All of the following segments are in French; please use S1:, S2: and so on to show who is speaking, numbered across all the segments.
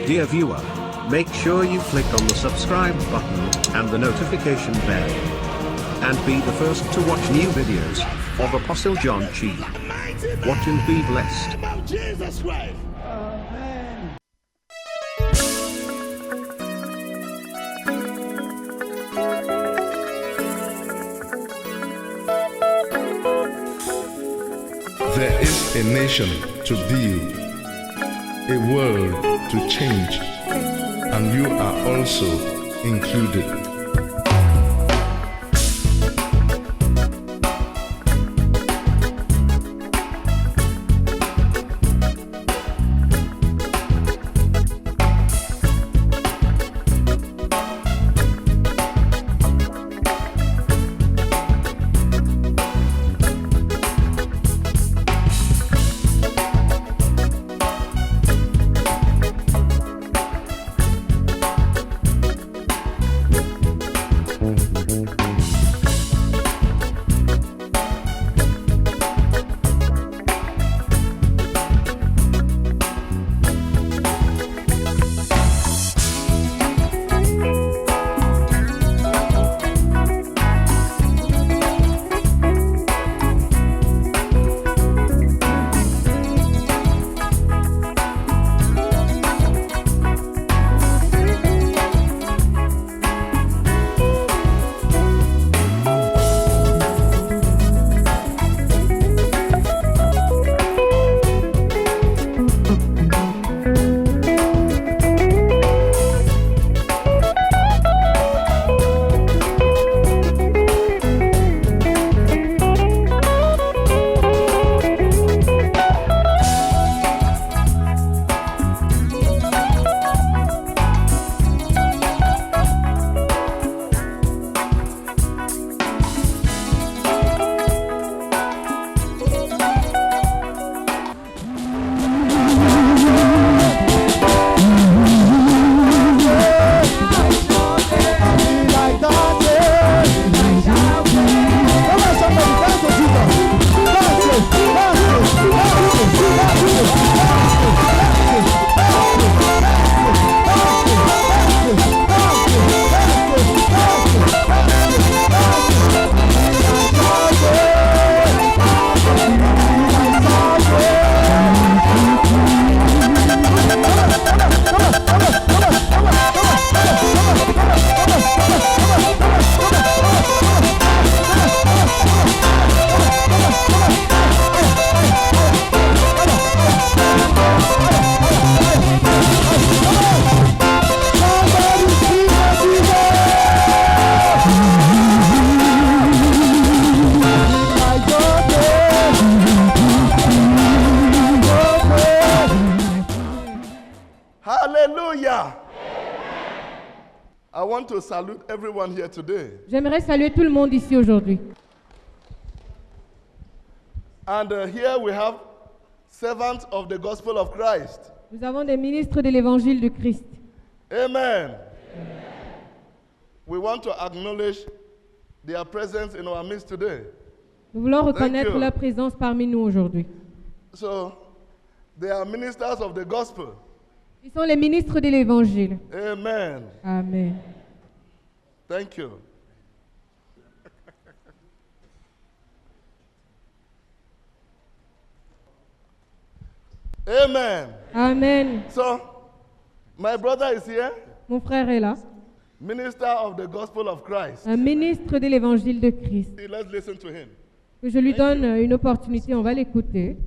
S1: Dear viewer, make sure you click on the subscribe button and the notification bell. And be the first to watch new videos of Apostle John Chi. Watch and be blessed.
S2: About Jesus Christ.
S3: There is a nation to build, a world to change, and you are also included.
S2: Hallelujah. I want to salute everyone here today.
S4: J'aimerais saluer tout le monde ici aujourd'hui.
S2: And here we have servants of the gospel of Christ.
S4: Nous avons des ministres de l'évangile de Christ.
S2: Amen. We want to acknowledge their presence in our midst today.
S4: Nous voulons
S2: Thank
S4: reconnaître
S2: you.
S4: leur présence parmi nous aujourd'hui.
S2: So, they are ministers of the gospel.
S4: Ils sont les ministres de l'évangile.
S2: Amen.
S4: Amen.
S2: Thank you. Amen.
S4: Amen.
S2: So, my brother is here,
S4: Mon frère est là,
S2: minister of the gospel of Christ.
S4: un ministre de l'évangile de Christ.
S2: Let's listen to him.
S4: Que je lui donne une opportunité, on va l'écouter.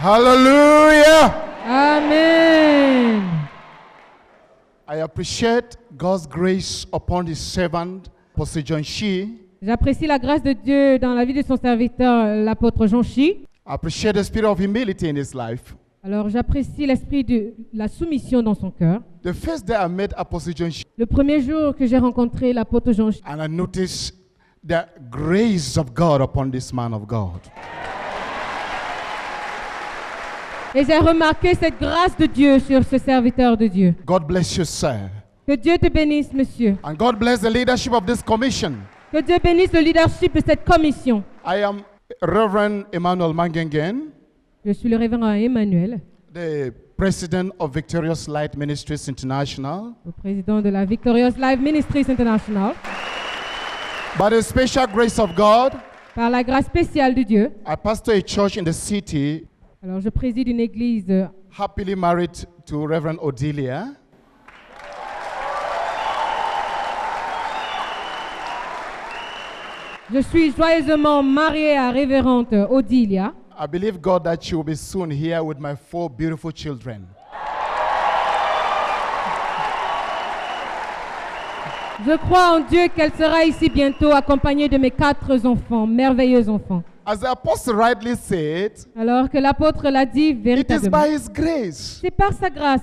S5: Hallelujah.
S4: Amen.
S5: I appreciate God's grace upon his servant, Apostle John Shi.
S4: J'apprécie la grâce de Dieu dans la vie de son serviteur, l'apôtre John Chi.
S5: I appreciate the spirit of humility in his life.
S4: Alors j'apprécie l'esprit de la soumission dans son cœur.
S5: The first day I met Apostle John Shi,
S4: Le premier jour que j'ai rencontré l'apôtre John Chi,
S5: and I noticed the grace of God upon this man of God.
S4: Et j'ai remarqué cette grâce de Dieu sur ce serviteur de Dieu.
S5: God bless you, sir.
S4: Que Dieu te bénisse, monsieur.
S5: And God bless the leadership of this commission.
S4: Que Dieu bénisse le leadership de cette commission.
S5: I am Reverend Emmanuel Mangengen,
S4: Je suis le révérend Emmanuel,
S5: the president of Victorious Light Ministries International.
S4: le président de la Victorious Life Ministries International.
S5: By the special grace of God,
S4: Par la grâce spéciale de Dieu,
S5: I pastor a church in the city,
S4: alors je préside une église
S5: happily married to Reverend Odilia.
S4: Je suis joyeusement mariée à révérende Odilia.
S5: I believe God that she will be soon here with my 4 beautiful children.
S4: Je crois en Dieu qu'elle sera ici bientôt accompagnée de mes 4 enfants, merveilleux enfants.
S5: As the apostle rightly said,
S4: Alors que l'apôtre l'a dit
S5: it is
S4: véritablement.
S5: by his grace
S4: C'est par sa grâce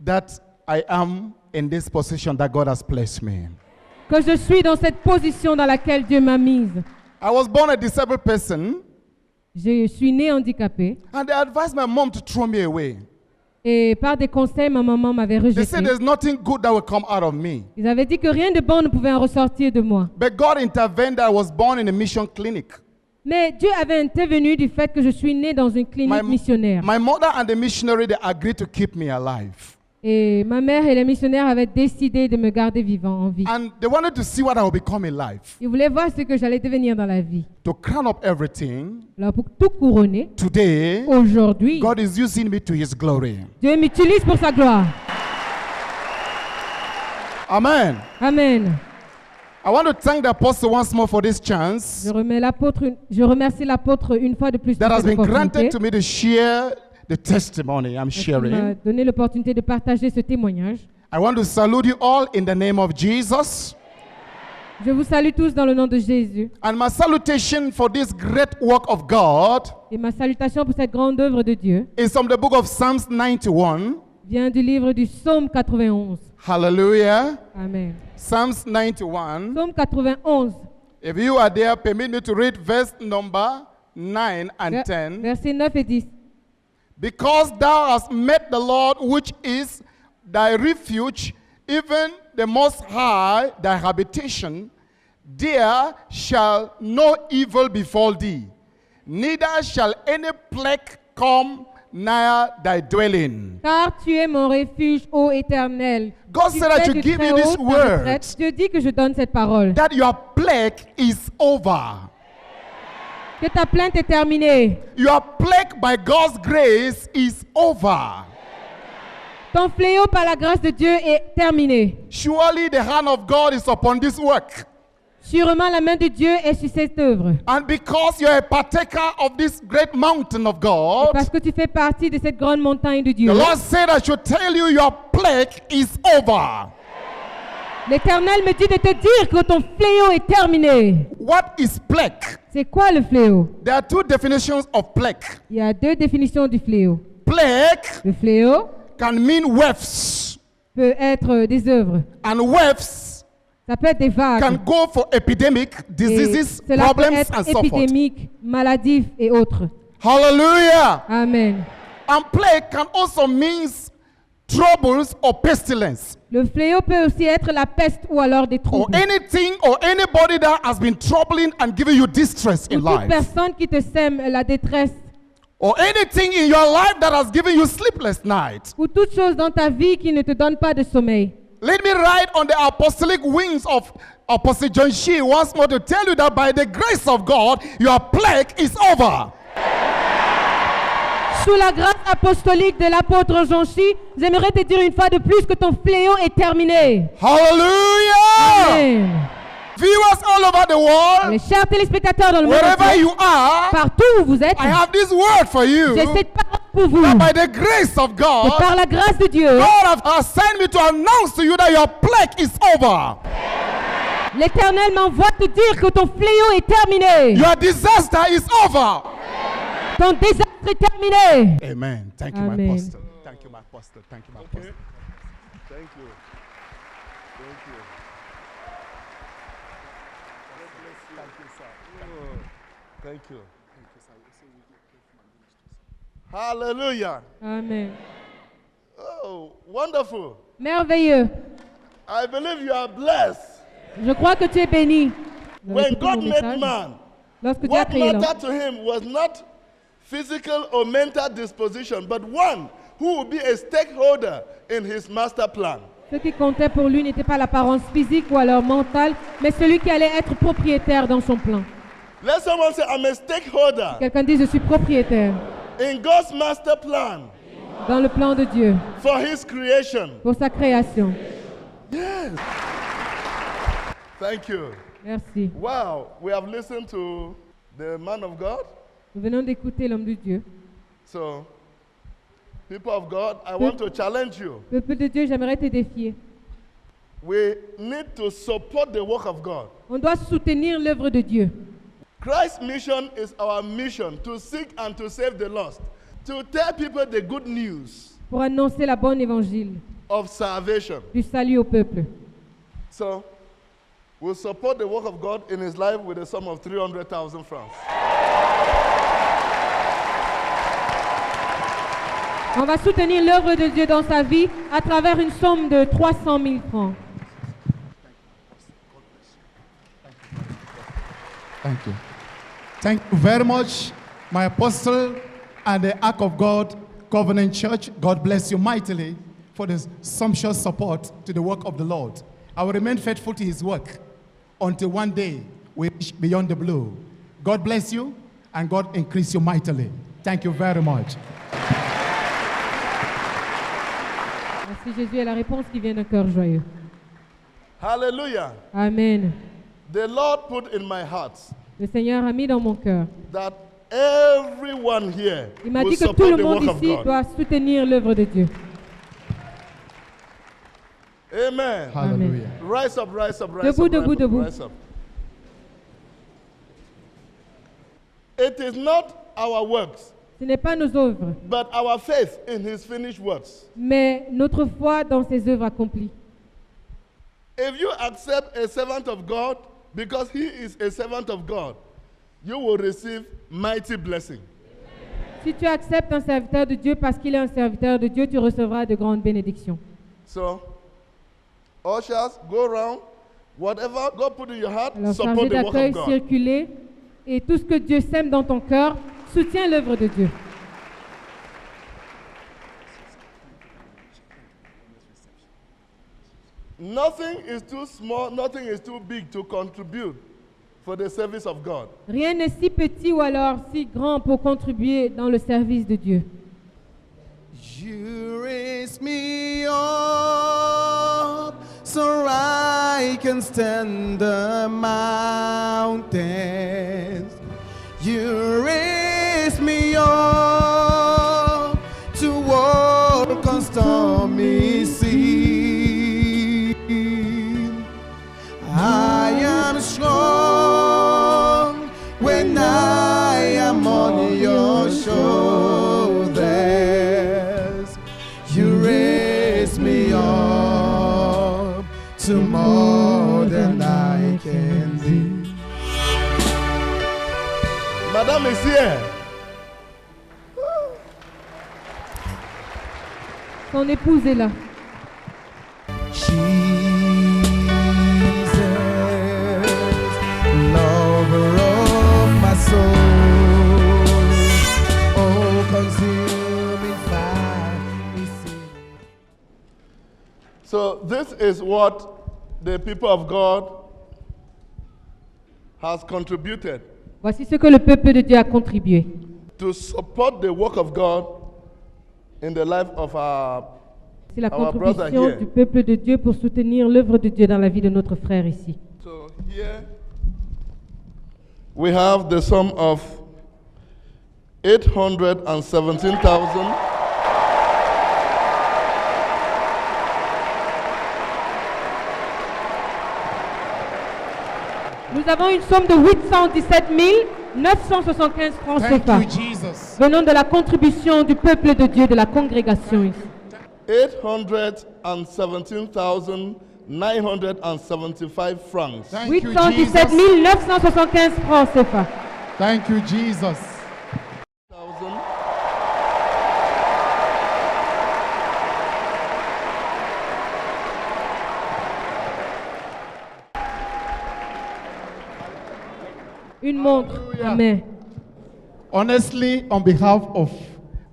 S5: that I am in this position that God has placed me.
S4: que je suis dans cette position dans laquelle Dieu m'a mise.
S5: I was born a disabled person,
S4: Je suis née handicapée
S5: and they advised my mom to throw me away.
S4: et par des conseils, ma maman m'avait
S5: They
S4: rejetée.
S5: said there's nothing good that will come out of me.
S4: Ils avaient dit que rien de bon ne pouvait en ressortir de moi.
S5: But God intervened that I was born in a mission clinic.
S4: Mais Dieu avait intervenu du fait que je suis née dans une clinique missionnaire.
S5: My mother and the missionary, they agreed to keep me alive.
S4: Et ma mère et les missionnaires avaient décidé de me garder vivant en vie.
S5: And they wanted to see what I would become in life.
S4: Ils voulaient voir ce que j'allais devenir dans la vie.
S5: To crown up everything,
S4: Alors pour tout couronner,
S5: today,
S4: aujourd'hui,
S5: God is using me to his glory.
S4: Dieu m'utilise pour sa gloire.
S5: Amen.
S4: Amen.
S5: I want to thank the apostle once more for this chance
S4: Je remercie l'apôtre une fois de plus
S5: that
S4: pour
S5: has
S4: cette
S5: been granted
S4: opportunité
S5: to me to share the testimony I'm
S4: qui m'a
S5: sharing.
S4: donné l'opportunité de partager ce témoignage.
S5: I want to salute you all in the name of Jesus.
S4: Je vous salue tous dans le nom de Jésus.
S5: And my salutation for this great work of God
S4: Et ma salutation pour cette grande œuvre de Dieu
S5: is from the book of Psalms 91.
S4: vient du livre du Psaume 91.
S5: Hallelujah.
S4: Amen.
S5: Psalms 91.
S4: Psaume 91,
S5: If you are there, permit me to read verse number 9 and 10.
S4: versets 9 et 10.
S5: Because thou hast met the Lord, which is thy refuge, even the Most High, thy habitation, there shall no evil befall thee, neither shall any plague come nigh thy dwelling.
S4: Car tu es mon refuge, ô Éternel.
S5: God
S4: Tu
S5: said I
S4: fais
S5: should
S4: du
S5: give you
S4: Très-Haut
S5: this
S4: ta
S5: word,
S4: retraite. Dieu dit que je donne cette parole.
S5: that your plague is over.
S4: Que ta plainte est terminée.
S5: Your plague by God's grace is over.
S4: Ton fléau par la grâce de Dieu est terminé.
S5: Surely the hand of God is upon this work.
S4: Sûrement la main de Dieu est sur cette œuvre.
S5: And because you're a partaker of this great mountain of God,
S4: Parce que tu fais partie de cette grande montagne de Dieu.
S5: the Lord said I should tell you your plague is over.
S4: L'Éternel me dit de te dire que ton fléau est terminé.
S5: What is plague?
S4: C'est quoi le fléau?
S5: There are 2 definitions of plague.
S4: Il y a 2 définitions du fléau.
S5: Plague
S4: Le fléau
S5: can mean waves,
S4: peut être des œuvres.
S5: and waves
S4: Ça peut être des vagues.
S5: can go for epidemic,
S4: Et
S5: diseases,
S4: cela peut
S5: problems,
S4: être
S5: and so forth.
S4: épidémique, maladif et autres.
S5: Hallelujah.
S4: Amen.
S5: And plague can also mean troubles or pestilence,
S4: Le fléau peut aussi être la peste ou alors des
S5: or
S4: troubles.
S5: anything or anybody that has been troubling and giving you distress
S4: Ou
S5: in
S4: toute
S5: life,
S4: personne qui te sème la détresse.
S5: or anything in your life that has given you sleepless nights.
S4: Ou toute chose dans ta vie qui ne te donne pas de sommeil.
S5: Let me ride on the apostolic wings of Apostle John Shee once more to tell you that by the grace of God, your plague is over.
S4: Sous la grâce apostolique de l'apôtre Jean-Chi, j'aimerais te dire une fois de plus que ton fléau est terminé.
S5: Hallelujah!
S4: Amen.
S5: Viewers all over the world,
S4: Les chers téléspectateurs dans le monde
S5: wherever
S4: entier,
S5: you are,
S4: partout où vous êtes,
S5: I have this word for you.
S4: j'ai cette parole pour vous.
S5: That by the grace of
S4: Et
S5: God,
S4: par la grâce de Dieu,
S5: God has sent me to announce to you that your plague is over.
S4: l'Éternel m'envoie te dire que ton fléau est terminé.
S5: Your disaster is over.
S4: Ton désastre est terminé.
S5: Amen. Thank you, my
S4: Amen.
S5: apostle. Thank you, my apostle. Thank you, my apostle.
S2: Thank you. Thank you. Thank you, sir. Thank you. Hallelujah.
S4: Amen.
S2: Oh, wonderful.
S4: Merveilleux.
S2: I believe you are blessed.
S4: Je crois que tu es béni. Vous avez
S2: When
S4: écouté mon
S2: God made
S4: message?
S2: man,
S4: Lorsque Dieu a
S2: what
S4: créé l'homme,
S2: mattered to him was not physical or mental disposition, but one who would be a stakeholder in his master plan.
S4: ce qui comptait pour lui n'était pas l'apparence physique ou alors mentale, mais celui qui allait être propriétaire dans son plan.
S2: Let someone say, I'm a stakeholder
S4: Quelqu'un dit, je suis propriétaire
S2: in God's master plan
S4: dans le plan de Dieu,
S2: for his creation.
S4: pour sa création.
S2: Yes. Thank you.
S4: Merci.
S2: Wow, we have listened to the man of God.
S4: Nous venons d'écouter l'homme de Dieu.
S2: So, people of God, I want to challenge you.
S4: Peuple de Dieu, j'aimerais te défier.
S2: We need to support the work of God.
S4: On doit soutenir l'œuvre de Dieu.
S2: Christ's mission is our mission to seek and to save the lost, to tell people the good news
S4: Pour annoncer la bonne évangile
S2: of salvation.
S4: du salut au peuple.
S2: So, we'll support the work of God in his life with a sum of 300,000 francs.
S4: On va soutenir l'œuvre de Dieu dans sa vie à travers une somme de 300 000 francs.
S5: Thank you. Thank you very much, my apostle and the Ark of God Covenant Church. God bless you mightily for this sumptuous support to the work of the Lord. I will remain faithful to his work until one day we reach beyond the blue. God bless you and God increase you mightily. Thank you very much.
S4: Merci Jésus est la réponse qui vient d'un cœur joyeux.
S2: Hallelujah.
S4: Amen.
S2: The Lord put in my heart
S4: Le Seigneur a mis dans mon cœur.
S2: that everyone here
S4: Il m'a
S2: will
S4: dit que tout
S2: support
S4: le
S2: the
S4: monde
S2: work of
S4: ici
S2: God.
S4: doit soutenir l'œuvre de Dieu.
S2: Amen.
S5: Hallelujah.
S2: Rise up, rise up, rise
S4: Debout,
S2: up,
S4: debout,
S2: rise up,
S4: debout.
S2: rise up. It is not our works,
S4: Ce n'est pas nos œuvres,
S2: but our faith in his finished works.
S4: mais notre foi dans ses œuvres accomplies.
S2: If you accept a servant of God because he is a servant of God, you will receive mighty blessing.
S4: Si tu acceptes un serviteur de Dieu parce qu'il est un serviteur de Dieu, tu recevras de grandes bénédictions.
S2: So, ushers, go around. Whatever God put in your heart,
S4: Alors,
S2: support
S4: chargé
S2: the work
S4: d'accueil,
S2: of God.
S4: circuler, et tout ce que Dieu sème dans ton cœur, soutiens l'œuvre de Dieu.
S2: Nothing is too small, nothing is too big to contribute for the service of God.
S4: Rien n'est si petit ou alors si grand pour contribuer dans le service de Dieu.
S6: You raise me up so I can stand the mountains. You raise me up to walk on stormy seas. I am strong when I am on your shoulders. You raise me up to more than I can be.
S2: Madame is here.
S4: Son épouse est là.
S6: Jesus, lover of my soul, oh, consuming fire is in.
S2: So this is what the people of God has contributed
S4: Voici ce que le peuple de Dieu a contribué
S2: to support the work of God in the life of our
S4: C'est la
S2: Our brother
S4: contribution
S2: here.
S4: du peuple de Dieu pour soutenir l'œuvre de Dieu dans la vie de notre frère ici.
S2: So here we have the sum of 817,000.
S4: Nous avons une somme de 817 975 francs
S5: Thank
S4: CFA
S5: you, Jesus.
S4: venant de la contribution du peuple de Dieu, de la congrégation ici.
S2: 817,975 francs.
S5: Thank you,
S4: 817
S5: Jesus.
S4: 975 francs CFA.
S5: Thank you, Jesus.
S4: Une montre en main.
S5: Honestly, on behalf of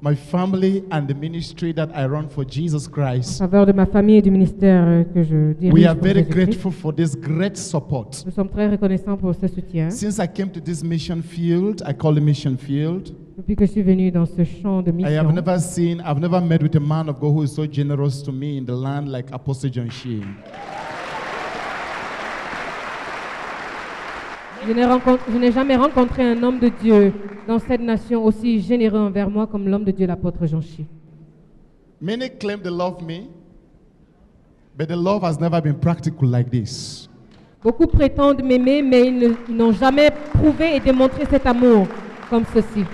S5: my family and the ministry that I run for Jesus
S4: En
S5: Christ,
S4: faveur de ma famille et du ministère que je dirige.
S5: we are
S4: pour
S5: very
S4: Jésus-Christ.
S5: grateful for this great support.
S4: Nous sommes très reconnaissants pour ce soutien.
S5: Since I came to this mission field, I call it mission field,
S4: Depuis que je suis venu dans ce champ de
S5: I have
S4: mission,
S5: I've never met with a man of God who is so generous to me in the land like Apostle John Sheen.
S4: je n'ai jamais rencontré un homme de Dieu dans cette nation aussi généreux envers moi comme l'homme de Dieu, l'apôtre Jean-Chi.
S5: Many claim they love me, but the love has never been practical like this.
S4: Beaucoup prétendent m'aimer, mais ils n'ont jamais prouvé et démontré cet amour comme ceci.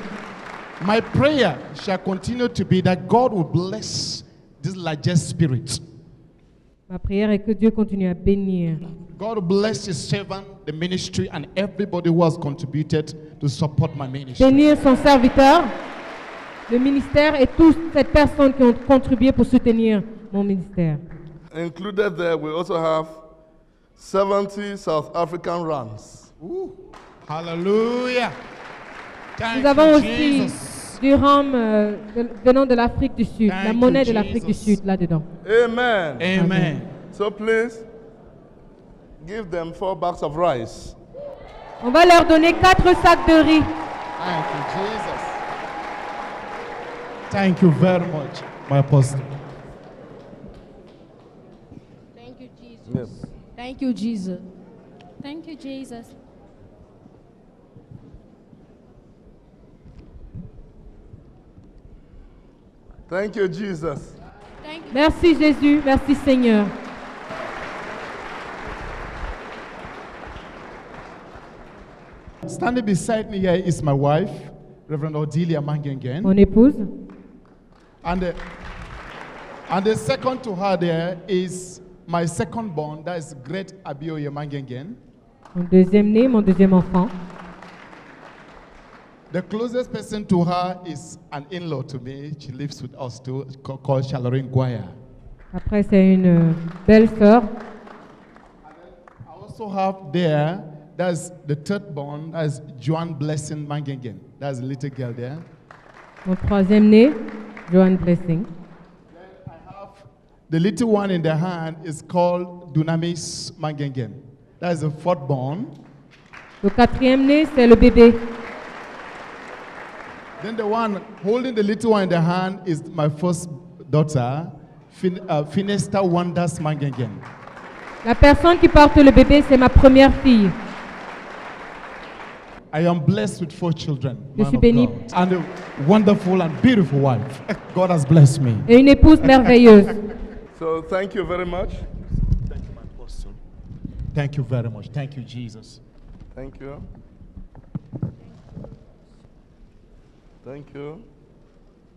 S5: My prayer shall continue to be that God will bless this largest spirit.
S4: Ma prière est que Dieu continue à bénir.
S5: God will bless His servant, the ministry, and everybody who has contributed to support my ministry.
S4: Bénir son serviteur, le ministère et toutes ces personnes qui ont contribué pour soutenir mon ministère.
S2: Included there, we also have 70 South African rands.
S5: Hallelujah. Thank
S4: Nous avons
S5: you,
S4: aussi
S5: Jesus.
S4: du rhum venant de l'Afrique du Sud, la
S5: Thank
S4: monnaie
S5: you,
S4: de l'Afrique du
S5: Jesus.
S4: Sud là-dedans.
S2: Amen.
S5: Amen.
S2: So please, give them 4 bags of rice.
S4: On va leur donner 4 sacs de riz.
S5: Thank you, Jesus. Thank you very much, my apostle.
S7: Thank you, Jesus.
S2: Yes.
S7: Thank you, Jesus. Thank you, Jesus.
S2: Thank you, Jesus.
S7: Thank you.
S4: Merci Jésus, merci Seigneur.
S5: Standing beside me here is my wife, Reverend Odelia Mangengen.
S4: Mon épouse.
S5: And the second to her there is my second born, that is Great Abioye Mangengen.
S4: Mon deuxième né, mon deuxième enfant.
S5: The closest person to her is an in-law to me. She lives with us too, called Shalorin Guaya.
S4: Après, c'est une belle sœur.
S5: I also have there, that's the third born, that's Joan Blessing Mangengen. That's a little girl there.
S4: Mon troisième né, Joan Blessing.
S5: The little one in the hand is called Dunamis Mangengen. That's the fourth born.
S4: Le quatrième né, c'est le bébé.
S5: Then the one holding the little one in the hand is my first daughter, Finesta Wonders Mangengen.
S4: La personne qui porte le bébé, c'est ma première fille.
S5: I am blessed with 4 children.
S4: Je
S5: man
S4: suis
S5: of
S4: béni.
S5: God, and a wonderful and beautiful wife. God has blessed me.
S4: Et une épouse merveilleuse.
S2: So thank you very much.
S5: Thank you, my apostle. Thank you very much. Thank you, Jesus.
S2: Thank you. Thank you.